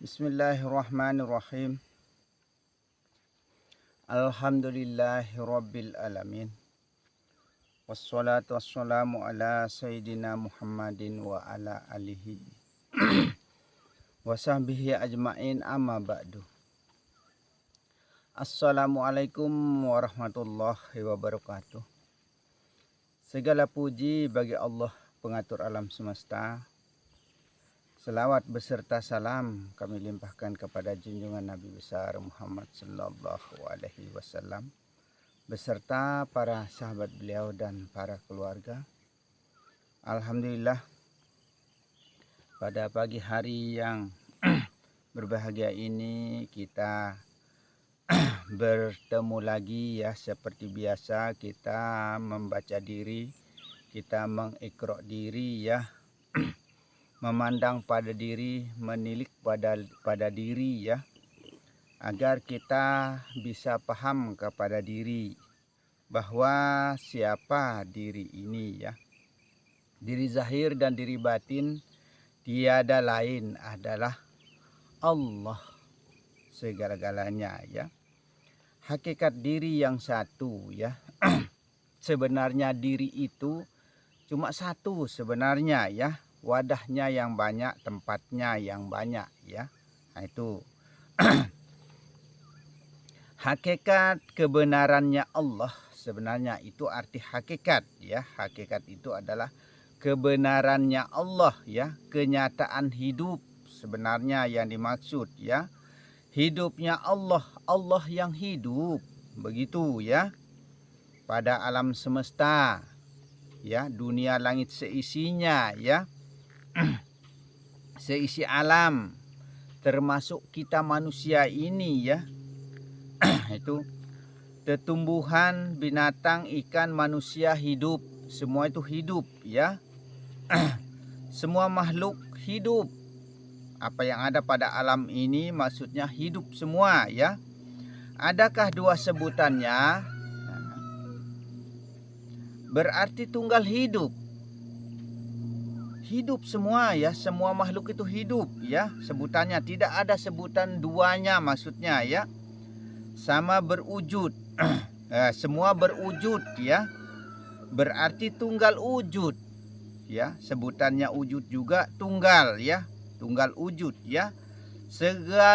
Bismillahirrahmanirrahim. Alhamdulillahirabbil alamin. Wassalatu wassalamu ala sayyidina Muhammadin wa ala alihi wa sahbihi ajmain, amma ba'du. Assalamualaikum warahmatullahi wabarakatuh. Segala puji bagi Allah pengatur alam semesta. Selawat beserta salam kami limpahkan kepada junjungan Nabi besar Muhammad sallallahu alaihi wasallam beserta para sahabat beliau dan para keluarga. Alhamdulillah, pada pagi hari yang berbahagia ini kita bertemu lagi ya, seperti biasa kita membaca diri, kita mengikra diri ya. Memandang pada diri, menilik pada diri ya, agar kita bisa paham kepada diri bahwa siapa diri ini ya. Diri zahir dan diri batin tiada lain adalah Allah segala-galanya ya. Hakikat diri yang satu ya. Sebenarnya diri itu cuma satu sebenarnya ya. Wadahnya yang banyak, tempatnya yang banyak ya. Nah, itu hakikat kebenarannya Allah sebenarnya itu arti hakikat ya. Hakikat itu adalah kebenarannya Allah ya, kenyataan hidup sebenarnya yang dimaksud ya. Hidupnya Allah, Allah yang hidup, begitu ya. Pada alam semesta ya, dunia langit seisinya ya. Seisi alam termasuk kita manusia ini ya. Itu tumbuhan, binatang, ikan, manusia hidup, semua itu hidup ya. Semua makhluk hidup. Apa yang ada pada alam ini maksudnya hidup semua ya. Adakah dua sebutannya? Berarti tunggal hidup. Hidup semua ya, semua makhluk itu hidup ya. Sebutannya tidak ada sebutan duanya maksudnya ya. Sama berwujud. Semua berwujud ya. Berarti tunggal wujud ya. Sebutannya wujud juga tunggal ya. Tunggal wujud ya.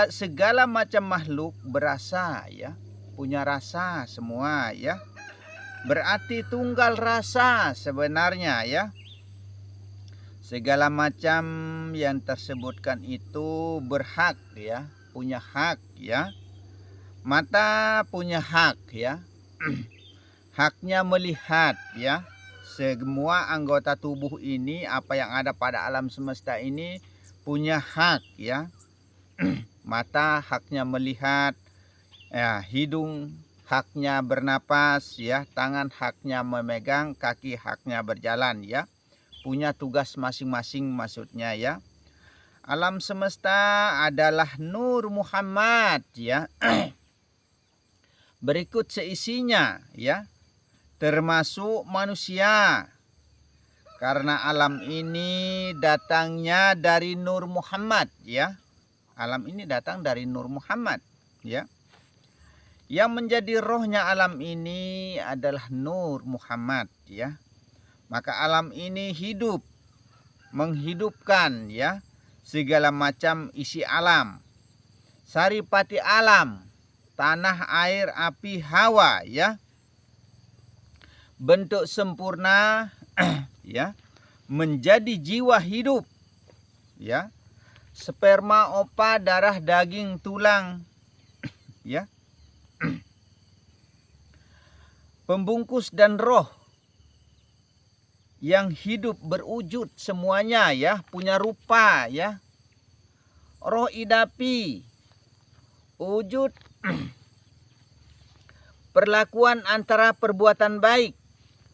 Segala macam makhluk berasa ya. Punya rasa semua ya. Berarti tunggal rasa sebenarnya ya. Segala macam yang tersebutkan itu berhak ya, punya hak ya. Mata punya hak ya. Haknya melihat ya. Semua anggota tubuh ini, apa yang ada pada alam semesta ini punya hak ya. Mata haknya melihat, ya, hidung haknya bernapas ya, tangan haknya memegang, kaki haknya berjalan ya. Punya tugas masing-masing maksudnya ya. Alam semesta adalah Nur Muhammad ya. Berikut seisinya ya. Termasuk manusia. Karena alam ini datangnya dari Nur Muhammad ya. Alam ini datang dari Nur Muhammad ya. Yang menjadi rohnya alam ini adalah Nur Muhammad ya. Maka alam ini hidup, menghidupkan ya segala macam isi alam. Saripati alam, tanah, air, api, hawa ya. Bentuk sempurna ya, menjadi jiwa hidup ya. Sperma, opa, darah, daging, tulang ya. Pembungkus dan roh yang hidup berwujud semuanya ya, punya rupa ya. Roh idapi, wujud perlakuan antara perbuatan baik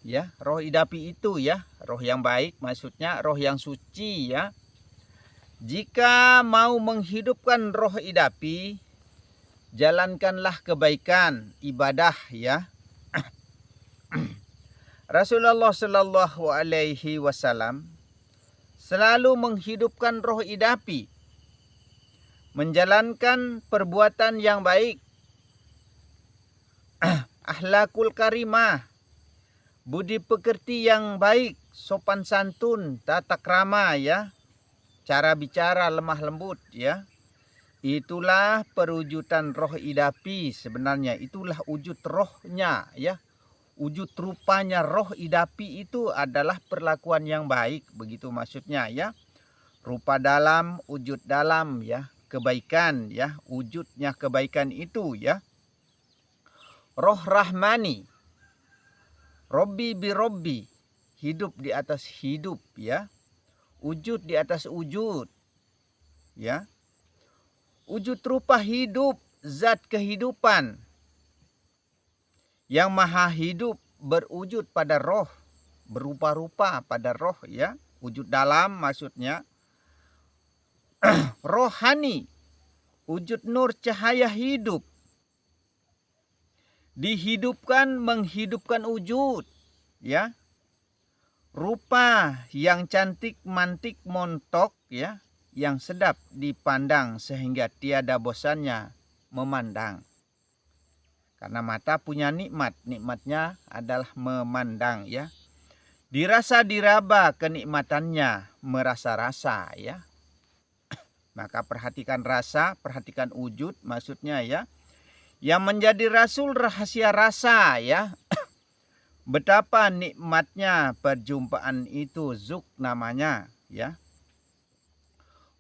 ya. Roh idapi itu ya, roh yang baik maksudnya, roh yang suci ya. Jika mau menghidupkan roh idapi, jalankanlah kebaikan, ibadah ya. Rasulullah Shallallahu Alaihi Wasallam selalu menghidupkan roh idapi. menjalankan perbuatan yang baik, akhlakul karimah, budi pekerti yang baik, sopan santun, tata krama ya, cara bicara lemah lembut ya. Itulah perwujudan roh idapi sebenarnya, itulah wujud rohnya ya. Wujud rupanya roh idapi itu adalah perlakuan yang baik, begitu maksudnya ya. Rupa dalam, wujud dalam ya, kebaikan ya, wujudnya kebaikan itu ya. Roh rahmani, Robbi bi Robbi, hidup di atas hidup ya. Wujud di atas wujud ya. Wujud rupa hidup, zat kehidupan yang maha hidup berwujud pada roh, berupa-rupa pada roh ya. Wujud dalam maksudnya. Rohani, wujud nur cahaya hidup, dihidupkan menghidupkan wujud ya. Rupa yang cantik mantik montok ya, yang sedap dipandang sehingga tiada bosannya memandang. Karena mata punya nikmat, nikmatnya adalah memandang ya. Dirasa diraba kenikmatannya, merasa-rasa ya. Maka perhatikan rasa, perhatikan wujud maksudnya ya. Yang menjadi rasul rahasia rasa ya. Betapa nikmatnya perjumpaan itu, zuk namanya ya.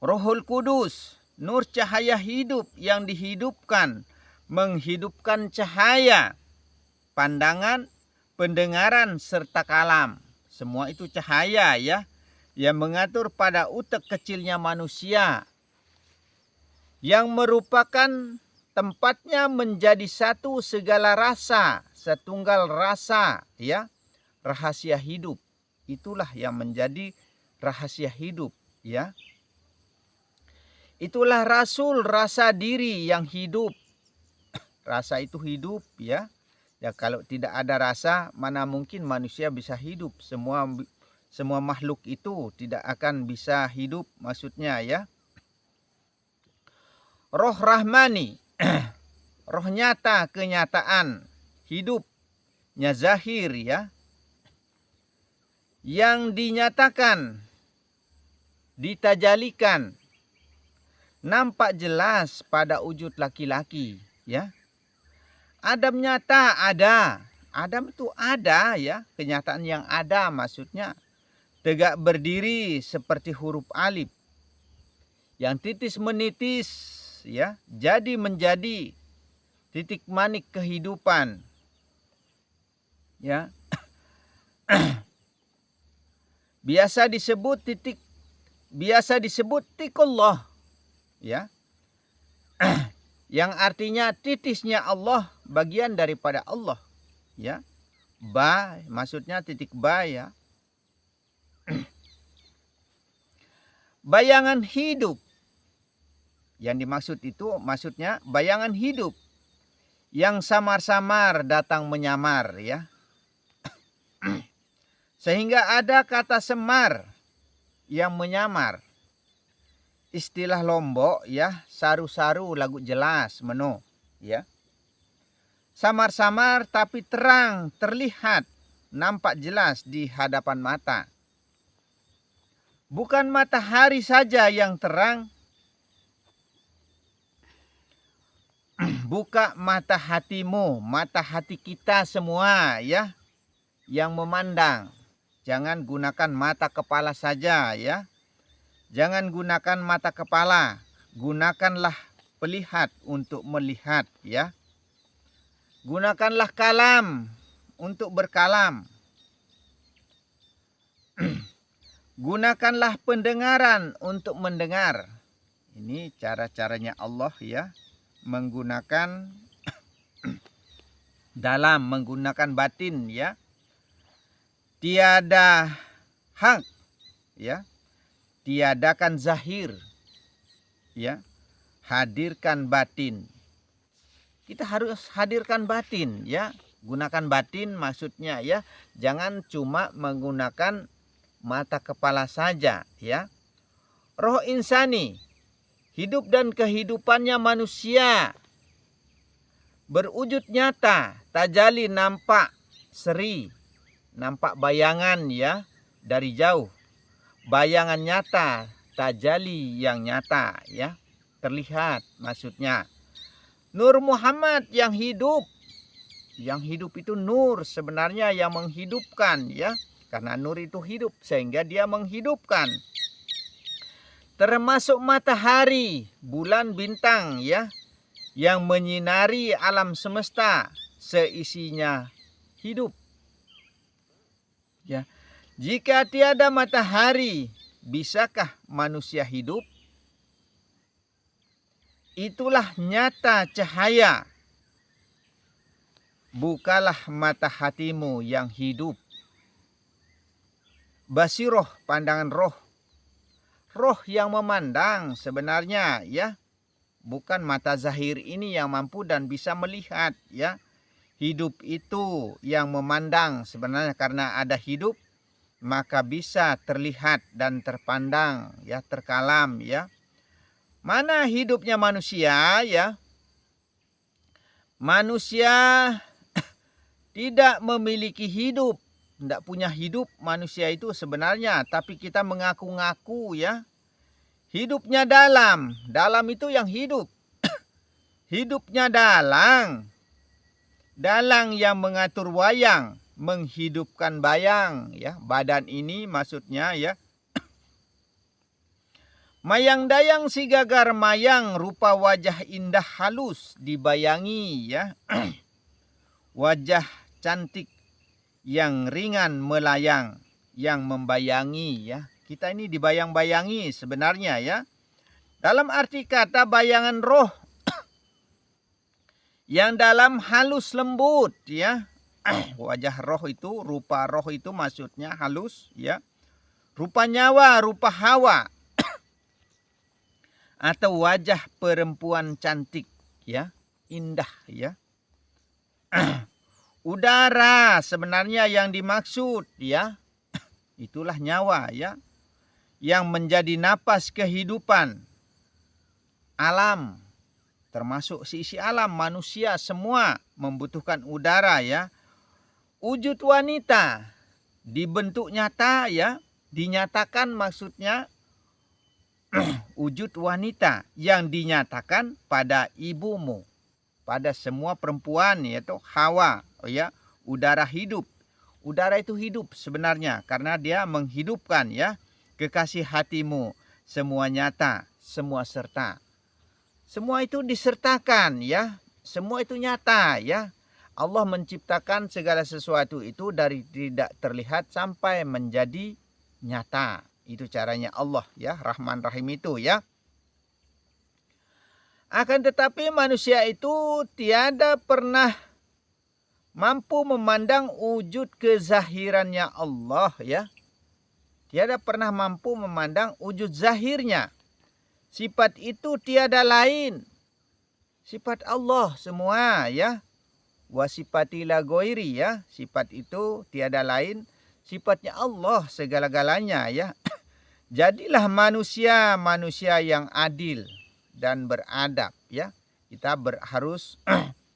Rohul Kudus, nur cahaya hidup yang dihidupkan, menghidupkan cahaya, pandangan, pendengaran serta kalam. Semua itu cahaya ya, yang mengatur pada utek kecilnya manusia, yang merupakan tempatnya menjadi satu segala rasa, setunggal rasa ya, rahasia hidup. Itulah yang menjadi rahasia hidup ya. Itulah rasul rasa diri yang hidup. Rasa itu hidup ya. Ya kalau tidak ada rasa, mana mungkin manusia bisa hidup. Semua makhluk itu tidak akan bisa hidup maksudnya ya. Roh rahmani, roh nyata, kenyataan, hidupnya zahir ya. Yang dinyatakan, ditajalikan, nampak jelas pada wujud laki-laki ya. Adam nyata ada. Adam itu ada ya, kenyataan yang ada maksudnya. Tegak berdiri seperti huruf alif. Yang titis menitis ya, jadi menjadi titik manik kehidupan. Ya. Biasa disebut tikullah. Ya. Yang artinya titisnya Allah, bagian daripada Allah ya. Ba maksudnya titik ba ya. Bayangan hidup, yang dimaksud itu maksudnya bayangan hidup yang samar-samar datang menyamar ya. Sehingga ada kata semar yang menyamar. Istilah Lombok ya, saru-saru lagu jelas meno ya. Samar-samar tapi terang, terlihat, nampak jelas di hadapan mata. Bukan matahari saja yang terang. Buka mata hatimu, mata hati kita semua ya, yang memandang. Jangan gunakan mata kepala saja ya. Jangan gunakan mata kepala, gunakanlah pelihat untuk melihat ya. Gunakanlah kalam untuk berkalam. Gunakanlah pendengaran untuk mendengar. Ini cara-caranya Allah ya, menggunakan dalam, menggunakan batin ya. Tiada hak ya. Tiadakan zahir ya, hadirkan batin. Kita harus hadirkan batin ya, gunakan batin maksudnya ya. Jangan cuma menggunakan mata kepala saja ya. Roh insani, hidup dan kehidupannya manusia berwujud nyata, tajali nampak seri, nampak bayangan ya dari jauh. Bayangan nyata, tajali yang nyata ya, terlihat maksudnya. Nur Muhammad yang hidup. Yang hidup itu nur sebenarnya yang menghidupkan ya. Karena nur itu hidup sehingga dia menghidupkan. Termasuk matahari, bulan, bintang ya, yang menyinari alam semesta seisinya hidup. Ya. Jika tiada matahari, bisakah manusia hidup? Itulah nyata cahaya. Bukalah mata hatimu yang hidup. Basiroh, pandangan roh. Roh yang memandang sebenarnya ya. Bukan mata zahir ini yang mampu dan bisa melihat ya. Hidup itu yang memandang sebenarnya, karena ada hidup maka bisa terlihat dan terpandang ya, terkalam ya. Mana hidupnya manusia ya? Manusia tidak memiliki hidup, tidak punya hidup manusia itu sebenarnya, tapi kita mengaku-ngaku ya. Hidupnya dalam itu yang hidup. Hidupnya dalang yang mengatur wayang, menghidupkan bayang ya, badan ini maksudnya ya. Mayang dayang si gagar mayang, rupa wajah indah halus dibayangi ya. Wajah cantik yang ringan melayang, yang membayangi ya. Kita ini dibayang-bayangi sebenarnya ya. Dalam arti kata bayangan roh yang dalam halus lembut ya. Wajah roh itu, rupa roh itu maksudnya halus ya. Rupa nyawa, rupa hawa. Atau wajah perempuan cantik ya, indah ya. Udara sebenarnya yang dimaksud ya. Itulah nyawa ya, yang menjadi napas kehidupan alam, termasuk sisi alam, manusia semua membutuhkan udara ya. Wujud wanita dibentuk nyata ya, dinyatakan maksudnya. Wujud wanita yang dinyatakan pada ibumu, pada semua perempuan, yaitu Hawa ya. Udara hidup, udara itu hidup sebenarnya karena dia menghidupkan ya. Kekasih hatimu, semua nyata, semua serta, semua itu disertakan ya, semua itu nyata ya. Allah menciptakan segala sesuatu itu dari tidak terlihat sampai menjadi nyata. Itu caranya Allah ya, Rahman Rahim itu ya. Akan tetapi manusia itu tiada pernah mampu memandang wujud kezahirannya Allah ya. Tiada pernah mampu memandang wujud zahirnya. Sifat itu tiada lain. Sifat Allah semua ya. Wa sifatila goiri ya. Sifat itu tiada lain. Sifatnya Allah segala-galanya ya. Jadilah manusia yang adil dan beradab ya. Kita harus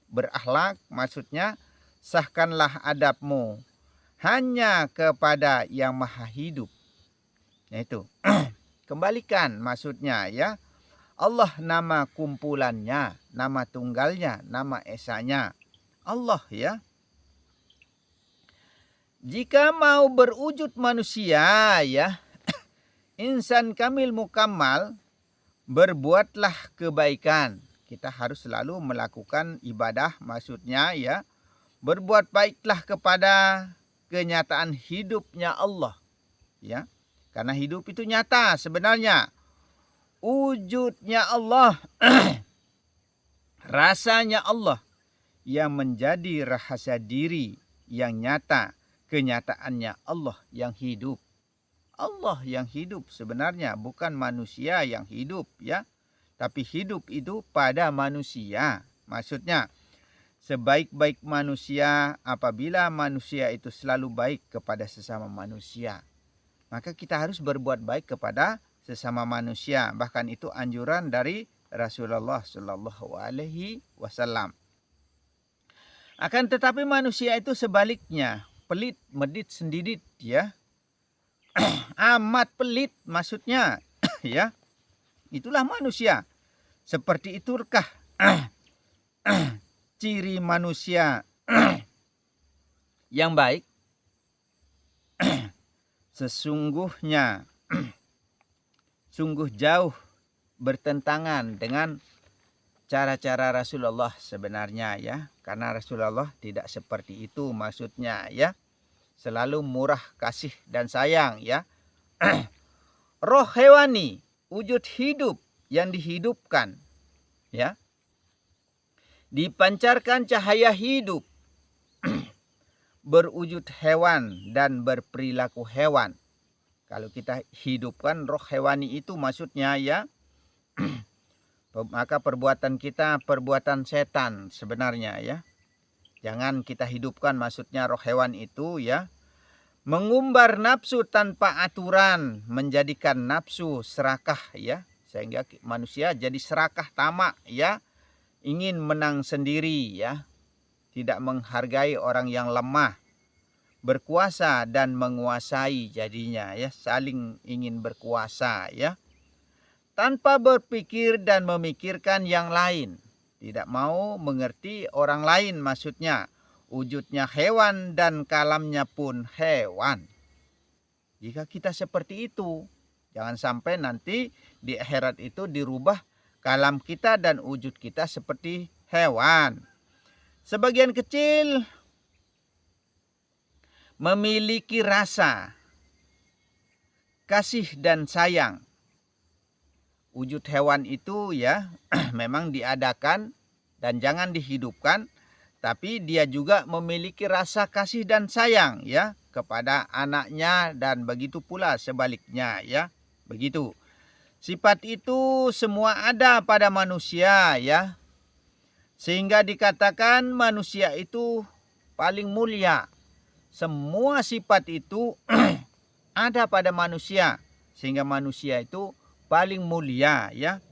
berakhlak, maksudnya sahkanlah adabmu hanya kepada yang maha hidup. Itu kembalikan maksudnya ya. Allah nama kumpulannya, nama tunggalnya, nama esanya Allah ya. Jika mau berwujud manusia ya, insan kamil mukammal, berbuatlah kebaikan. Kita harus selalu melakukan ibadah maksudnya ya. Berbuat baiklah kepada kenyataan hidupnya Allah ya. Karena hidup itu nyata sebenarnya. Wujudnya Allah, rasanya Allah yang menjadi rahasia diri yang nyata. Kenyataannya Allah yang hidup. Allah yang hidup sebenarnya, bukan manusia yang hidup ya. Tapi hidup itu pada manusia. Maksudnya sebaik-baik manusia apabila manusia itu selalu baik kepada sesama manusia. Maka kita harus berbuat baik kepada sesama manusia. Bahkan itu anjuran dari Rasulullah Shallallahu Alaihi Wasallam. Akan tetapi manusia itu sebaliknya, pelit, medit, sendidit, ya. Amat pelit maksudnya, ya. Itulah manusia. Seperti itukah ciri manusia yang baik? Sesungguhnya sungguh jauh bertentangan dengan cara-cara Rasulullah sebenarnya, ya. Karena Rasulullah tidak seperti itu maksudnya, ya. Selalu murah kasih dan sayang, ya. Roh hewani, wujud hidup yang dihidupkan, ya. Dipancarkan cahaya hidup berwujud hewan dan berperilaku hewan. Kalau kita hidupkan roh hewani itu maksudnya, ya, maka perbuatan kita perbuatan setan sebenarnya, ya. Jangan kita hidupkan maksudnya roh hewan itu, ya. Mengumbar nafsu tanpa aturan, menjadikan nafsu serakah, ya. Sehingga manusia jadi serakah, tamak, ya. Ingin menang sendiri, ya. Tidak menghargai orang yang lemah. Berkuasa dan menguasai jadinya, ya. Saling ingin berkuasa, ya. Tanpa berpikir dan memikirkan yang lain. Tidak mau mengerti orang lain maksudnya. Wujudnya hewan dan kalamnya pun hewan. Jika kita seperti itu, jangan sampai nanti di akhirat itu dirubah kalam kita dan wujud kita seperti hewan. Sebagian kecil memiliki rasa kasih dan sayang. Wujud hewan itu, ya, memang diadakan dan jangan dihidupkan, tapi dia juga memiliki rasa kasih dan sayang, ya, kepada anaknya dan begitu pula sebaliknya, ya. Begitu. Sifat itu semua ada pada manusia, ya. Sehingga dikatakan manusia itu paling mulia. Semua sifat itu ada pada manusia, sehingga manusia itu paling mulia, ya.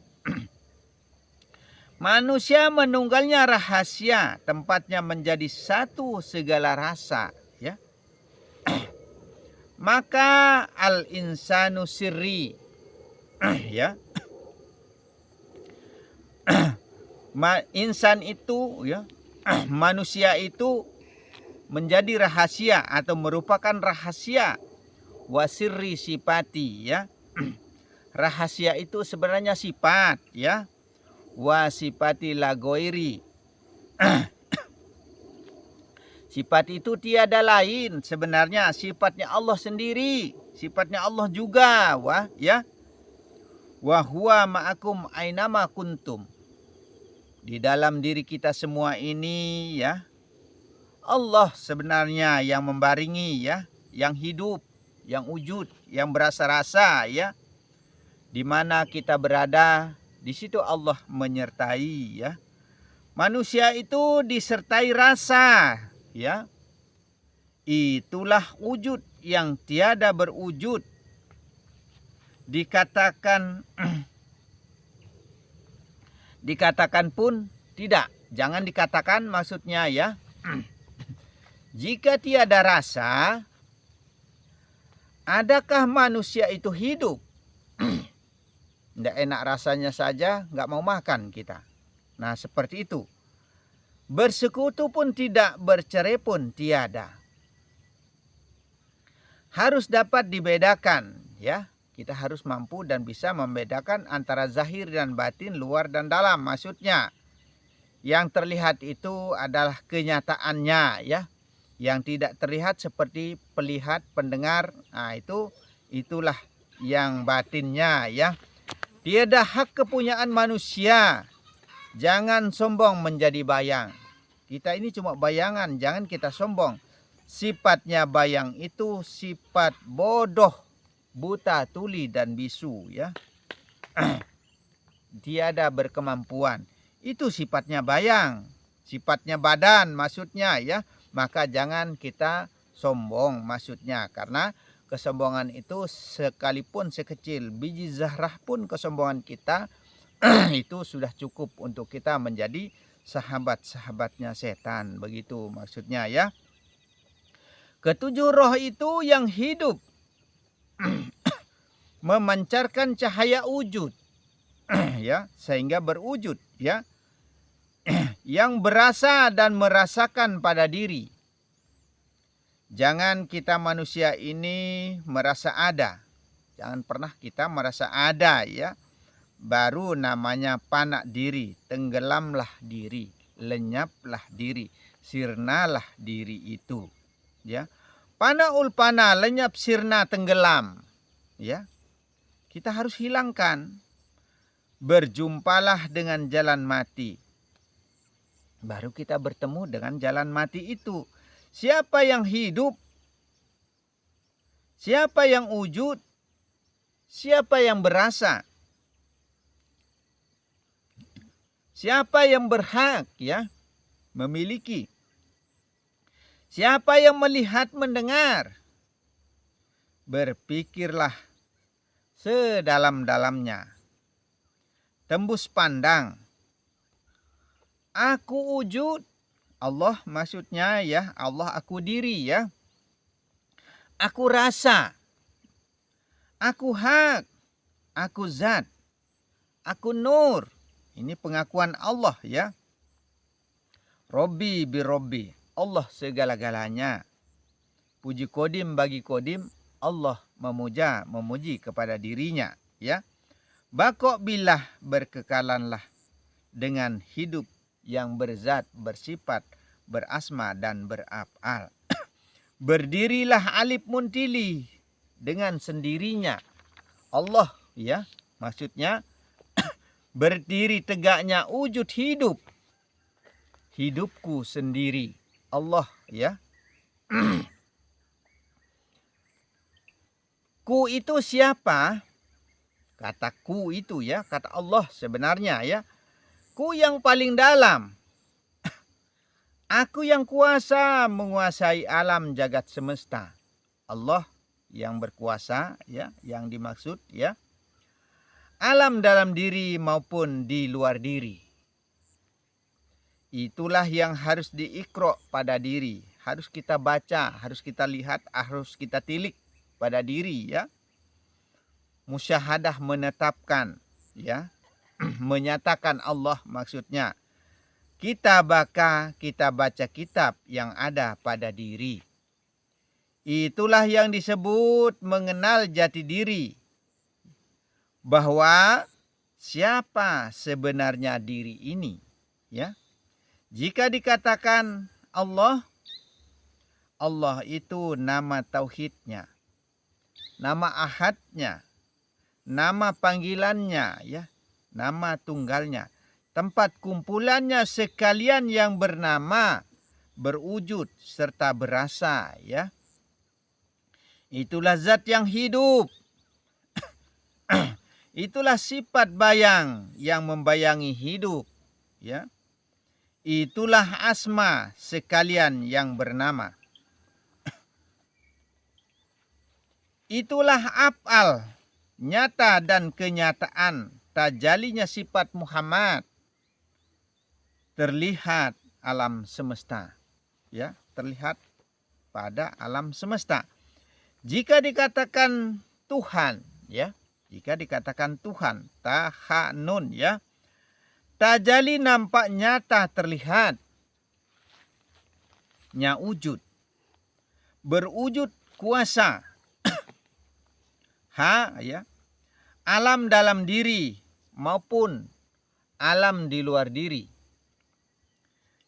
Manusia menunggalnya rahasia, tempatnya menjadi satu segala rasa, ya. Maka al insanu sirri, ya. Insan itu, ya, manusia itu menjadi rahasia atau merupakan rahasia. Wasirri sifati, ya. Rahasia itu sebenarnya sifat, ya. Wasifati lagoiri. Sifat itu tiada lain, sebenarnya sifatnya Allah sendiri, sifatnya Allah juga, wah, ya. Wa huwa ma'akum ainama kuntum. Di dalam diri kita semua ini, ya, Allah sebenarnya yang membaringi, ya, yang hidup, yang wujud, yang berasa-rasa, ya. Di mana kita berada, di situ Allah menyertai, ya. Manusia itu disertai rasa, ya. Itulah wujud yang tiada berwujud. Dikatakan pun tidak. Jangan dikatakan maksudnya, ya. Jika tiada rasa, adakah manusia itu hidup? Tidak enak rasanya saja, nggak mau makan kita. Nah, seperti itu. Bersekutu pun tidak, bercerai pun tiada. Harus dapat dibedakan, ya. Kita harus mampu dan bisa membedakan antara zahir dan batin, luar dan dalam maksudnya. Yang terlihat itu adalah kenyataannya, ya. Yang tidak terlihat seperti pelihat, pendengar. Nah, itulah yang batinnya, ya. Tiada hak kepunyaan manusia. Jangan sombong menjadi bayang. Kita ini cuma bayangan, jangan kita sombong. Sifatnya bayang itu sifat bodoh, buta, tuli, dan bisu, ya. Tiada berkemampuan. Itu sifatnya bayang. Sifatnya badan maksudnya, ya. Maka jangan kita sombong maksudnya. Karena kesombongan itu sekalipun sekecil biji zarah pun kesombongan kita itu sudah cukup untuk kita menjadi sahabat-sahabatnya setan. Begitu maksudnya ya. Ketujuh roh itu yang hidup memancarkan cahaya wujud ya, sehingga berwujud ya. Yang berasa dan merasakan pada diri. Jangan kita manusia ini merasa ada. Jangan pernah kita merasa ada ya. Baru namanya panak diri, tenggelamlah diri, lenyaplah diri, sirnalah diri itu. Ya. Panaul pana, lenyap, sirna, tenggelam. Ya. Kita harus hilangkan. Berjumpalah dengan jalan mati. Baru kita bertemu dengan jalan mati itu. Siapa yang hidup? Siapa yang wujud? Siapa yang berasa? Siapa yang berhak ya memiliki? Siapa yang melihat mendengar? Berpikirlah sedalam-dalamnya. Tembus pandang. Aku wujud. Allah maksudnya ya, Allah aku diri ya. Aku rasa. Aku hak. Aku zat. Aku nur. Ini pengakuan Allah ya. Robbi bi Robbi. Allah segala-galanya. Puji kodim bagi kodim. Allah memuji kepada dirinya ya. Bakok bilah berkekalanlah dengan hidup yang berzat, bersifat, berasma dan beraf'al. Berdirilah alif muntili dengan sendirinya. Allah ya, maksudnya berdiri tegaknya wujud hidup. Hidupku sendiri. Allah ya. Ku itu siapa? Kata ku itu ya, kata Allah sebenarnya ya. Ku yang paling dalam. Aku yang kuasa menguasai alam jagat semesta. Allah yang berkuasa ya, yang dimaksud ya. Alam dalam diri maupun di luar diri. Itulah yang harus diikro pada diri. Harus kita baca, harus kita lihat, harus kita tilik pada diri ya. Musyahadah menetapkan ya. Menyatakan Allah maksudnya. Kita baca kitab yang ada pada diri. Itulah yang disebut mengenal jati diri. Bahwa siapa sebenarnya diri ini ya. Jika dikatakan Allah, Allah itu nama tauhidnya, nama ahadnya, nama panggilannya ya, nama tunggalnya, tempat kumpulannya sekalian yang bernama, berwujud serta berasa ya. Itulah zat yang hidup. Itulah sifat bayang yang membayangi hidup ya. Itulah asma sekalian yang bernama. Itulah af'al, nyata dan kenyataan tajalinya sifat Muhammad. Terlihat alam semesta. Ya, terlihat pada alam semesta. Jika dikatakan Tuhan, ya, jika dikatakan Tuhan, tahanun ya. Tajali nampak nyata terlihat. Nya wujud. Berwujud kuasa. Ha ya. Alam dalam diri maupun alam di luar diri.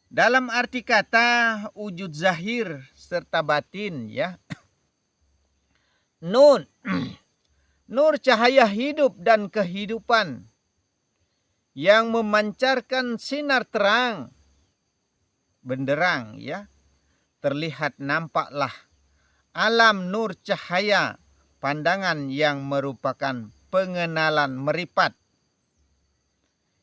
Dalam arti kata wujud zahir serta batin ya. Nun. Nur cahaya hidup dan kehidupan yang memancarkan sinar terang, benderang ya, terlihat nampaklah alam nur cahaya pandangan yang merupakan pengenalan meripat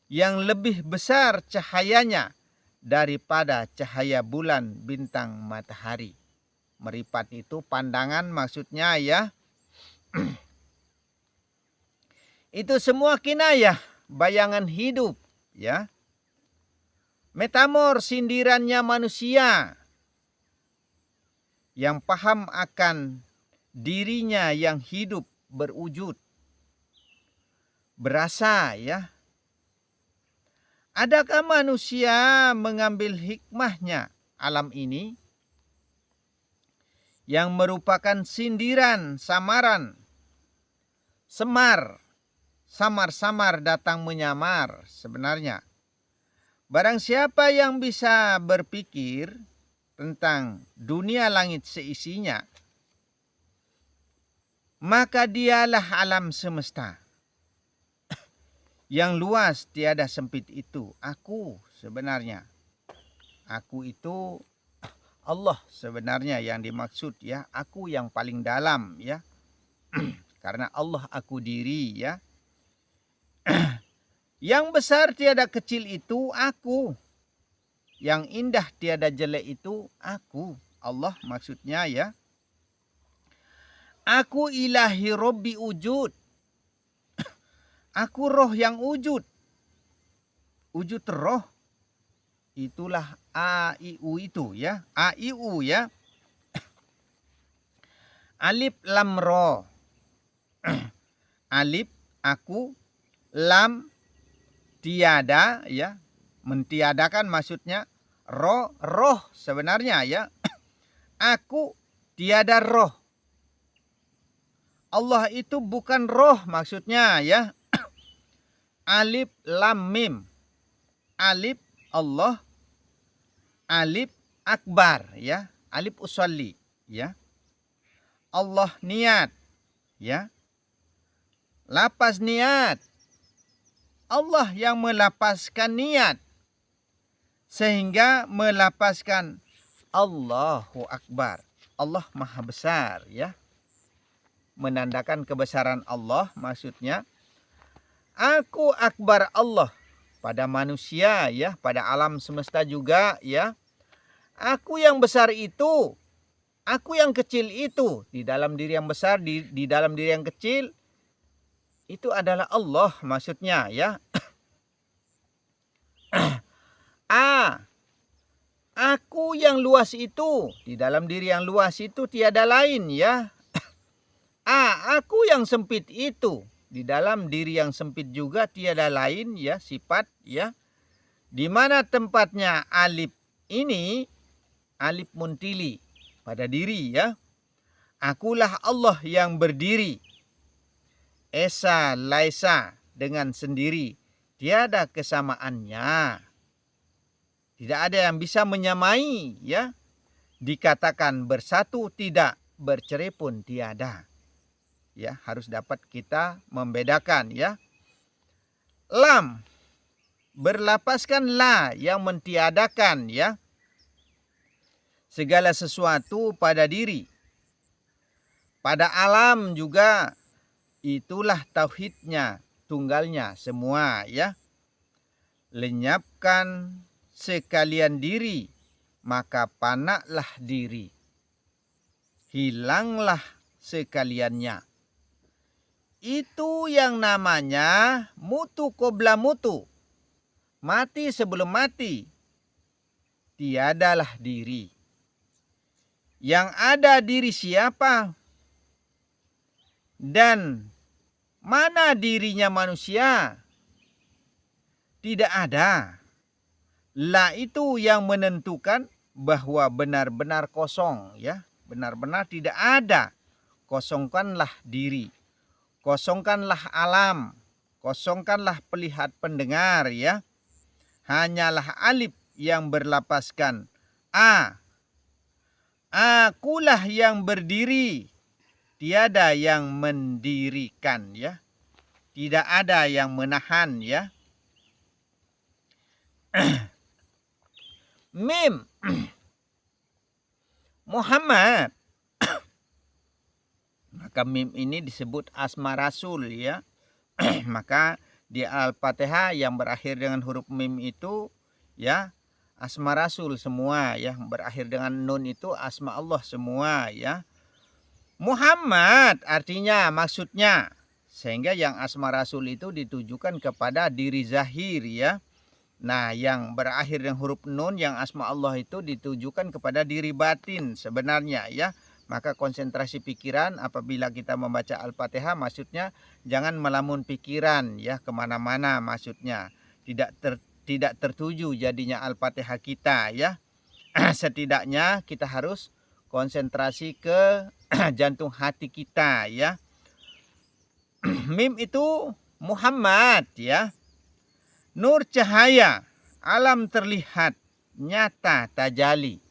yang lebih besar cahayanya daripada cahaya bulan, bintang, matahari. Meripat itu pandangan maksudnya ya. Itu semua kinayah, bayangan hidup ya. Metamor sindirannya manusia yang paham akan dirinya yang hidup berwujud. Berasa ya. Adakah manusia mengambil hikmahnya alam ini yang merupakan sindiran, samaran, samar-samar datang menyamar sebenarnya. Barang siapa yang bisa berpikir tentang dunia langit seisinya, maka dialah alam semesta. Yang luas tiada sempit itu. Aku sebenarnya. Aku itu Allah sebenarnya yang dimaksud ya. Aku yang paling dalam ya. Karena Allah aku diri ya. Yang besar tiada kecil itu aku. Yang indah tiada jelek itu aku. Allah maksudnya ya. Aku ilahi Robbi wujud. Aku roh yang wujud. Wujud roh. Itulah A-I-U itu ya. A-I-U ya. Alif lam ro. Alif aku. Lam tiada ya. Mentiadakan maksudnya. Roh sebenarnya ya. Aku tiada roh. Allah itu bukan roh maksudnya ya. Alif lam mim. Alif Allah. Alif akbar ya. Alif usolli ya. Allah niat ya. Lapas niat. Allah yang melapaskan niat. Sehingga melapaskan Allahu Akbar. Allah Maha Besar ya. Menandakan kebesaran Allah maksudnya. Aku akbar Allah pada manusia ya, pada alam semesta juga ya. Aku yang besar itu, aku yang kecil itu, di dalam diri yang besar, di dalam diri yang kecil, itu adalah Allah maksudnya ya. Aku yang luas itu, di dalam diri yang luas itu tiada lain ya. Aku yang sempit itu. Di dalam diri yang sempit juga tiada lain ya sifat ya. Di mana tempatnya alif ini, alif muntili pada diri ya. Akulah Allah yang berdiri. Esa laisa dengan sendiri. Tiada kesamaannya. Tidak ada yang bisa menyamai ya. Dikatakan bersatu tidak, bercerai pun tiada. Ya, harus dapat kita membedakan ya. Lam berlapaskan la yang mentiadakan ya. Segala sesuatu pada diri. Pada alam juga itulah tauhidnya, tunggalnya semua ya. Lenyapkan sekalian diri, maka panaklah diri. Hilanglah sekaliannya. Itu yang namanya mutu qobla mutu. Mati sebelum mati. Tiadalah diri. Yang ada diri siapa? Dan mana dirinya manusia? Tidak ada. La itu yang menentukan bahwa benar-benar kosong ya. Benar-benar tidak ada. Kosongkanlah diri. Kosongkanlah alam, kosongkanlah pelihat pendengar ya. Hanyalah alif yang berlapaskan akulah yang berdiri. Tiada yang mendirikan ya. Tidak ada yang menahan ya. Mim. Muhammad. Maka mim ini disebut asma rasul ya. Maka di Al-Fatihah yang berakhir dengan huruf mim itu ya asma Rasul semua ya, berakhir dengan nun itu asma Allah semua ya. Muhammad artinya maksudnya, sehingga yang asma Rasul itu ditujukan kepada diri zahir ya. Nah, yang berakhir dengan huruf nun yang asma Allah itu ditujukan kepada diri batin sebenarnya ya. Maka konsentrasi pikiran apabila kita membaca Al-Fatihah, maksudnya jangan melamun pikiran ya kemana-mana, maksudnya tidak tertuju jadinya Al-Fatihah kita ya. Setidaknya kita harus konsentrasi ke jantung hati kita ya. Mim itu Muhammad ya. Nur cahaya, alam terlihat, nyata tajali.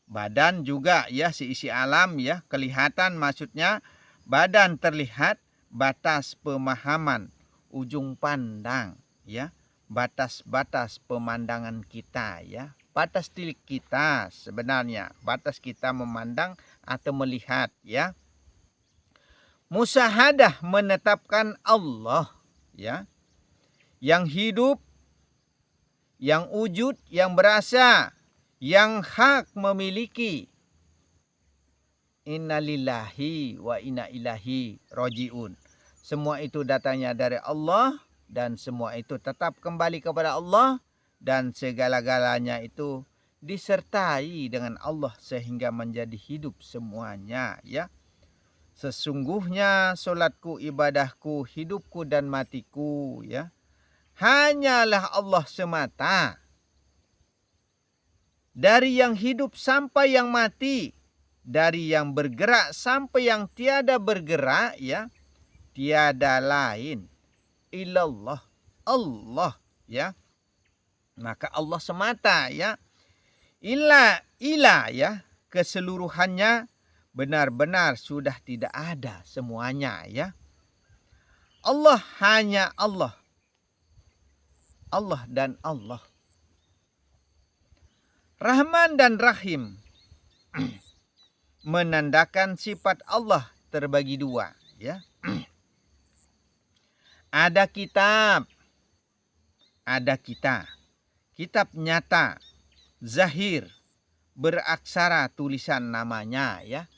Badan juga ya, seisi alam ya, kelihatan maksudnya badan terlihat, batas pemahaman, ujung pandang ya, batas-batas pemandangan kita ya, batas tilik kita sebenarnya, batas kita memandang atau melihat ya. Musyahadah menetapkan Allah ya, yang hidup, yang wujud, yang berasa, yang hak memiliki. Innalillahi wa inna ilaihi rajiun. Semua itu datangnya dari Allah dan semua itu tetap kembali kepada Allah, dan segala-galanya itu disertai dengan Allah sehingga menjadi hidup semuanya ya. Sesungguhnya solatku, ibadahku, hidupku dan matiku ya, hanyalah Allah semata. Dari yang hidup sampai yang mati, dari yang bergerak sampai yang tiada bergerak ya, tiada lain illallah, Allah ya. Maka Allah semata ya. Ilah ya, keseluruhannya benar-benar sudah tidak ada semuanya ya. Allah hanya Allah. Allah dan Allah. Rahman dan Rahim menandakan sifat Allah terbagi dua ya. Ada kitab, ada kita. Kitab nyata, zahir, beraksara tulisan namanya ya.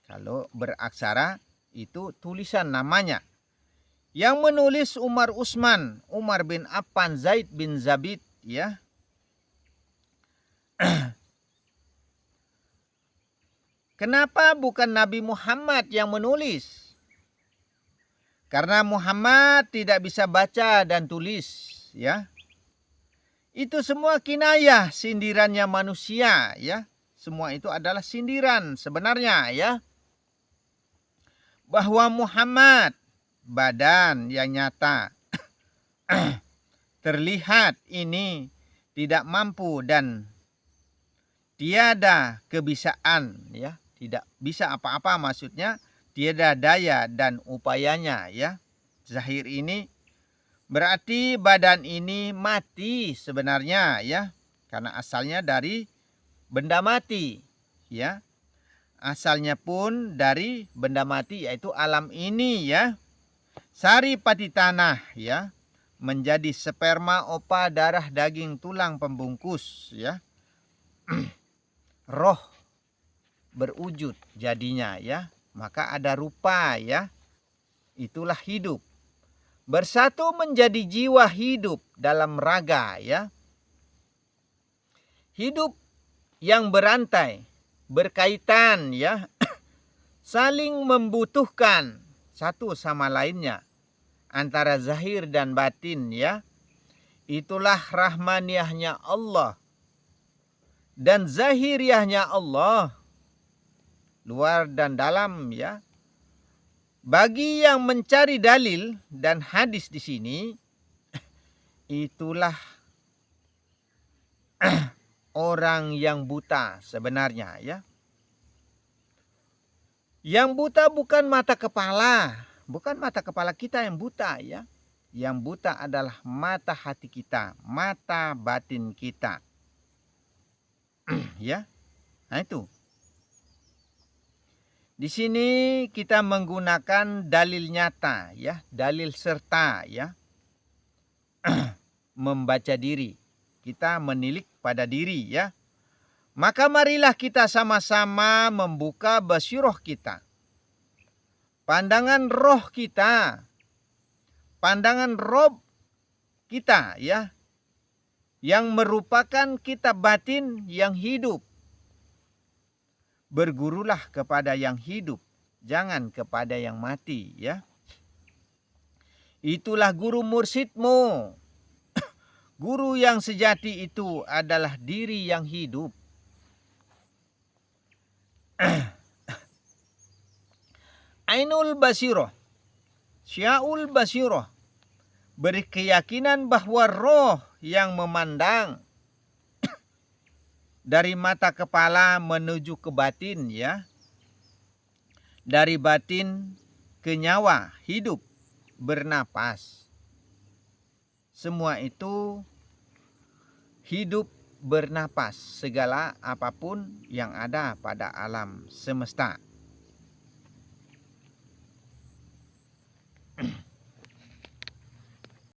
Kalau beraksara itu tulisan namanya. Yang menulis Umar Usman, Umar bin Affan, Zaid bin Zabit ya. Kenapa bukan Nabi Muhammad yang menulis? Karena Muhammad tidak bisa baca dan tulis ya. Itu semua kinayah, sindirannya manusia ya. Semua itu adalah sindiran sebenarnya ya. Bahwa Muhammad badan yang nyata terlihat ini tidak mampu dan tiada kebisaan ya, tidak bisa apa-apa, maksudnya tiada daya dan upayanya ya. Zahir ini berarti badan ini mati sebenarnya ya, karena asalnya dari benda mati ya. Asalnya pun dari benda mati, yaitu alam ini ya. Sari pati tanah ya, menjadi sperma, opa, darah, daging, tulang pembungkus ya. Roh berwujud jadinya ya. Maka ada rupa ya. Itulah hidup. Bersatu menjadi jiwa hidup dalam raga ya. Hidup yang berantai, berkaitan ya. Saling membutuhkan satu sama lainnya, antara zahir dan batin ya. Itulah rahmaniyahnya Allah dan zahiriyahnya Allah, luar dan dalam ya. Bagi yang mencari dalil dan hadis di sini, itulah orang yang buta sebenarnya ya. Yang buta bukan mata kepala, bukan mata kepala kita yang buta ya. Yang buta adalah mata hati kita, mata batin kita. Ya. Nah itu. Di sini kita menggunakan dalil nyata ya, dalil serta ya. Membaca diri. kita menilik pada diri ya. Maka marilah kita sama-sama membuka basiroh kita. Pandangan roh kita. Pandangan roh kita ya. Yang merupakan kitab batin yang hidup. Bergurulah kepada yang hidup. Jangan kepada yang mati ya. Itulah guru mursidmu. Guru yang sejati itu adalah diri yang hidup. Ainul basiroh, syaul basiroh, berkeyakinan bahwa roh yang memandang dari mata kepala menuju ke batin ya, dari batin ke nyawa, hidup, bernapas. Semua itu hidup bernapas segala apapun yang ada pada alam semesta.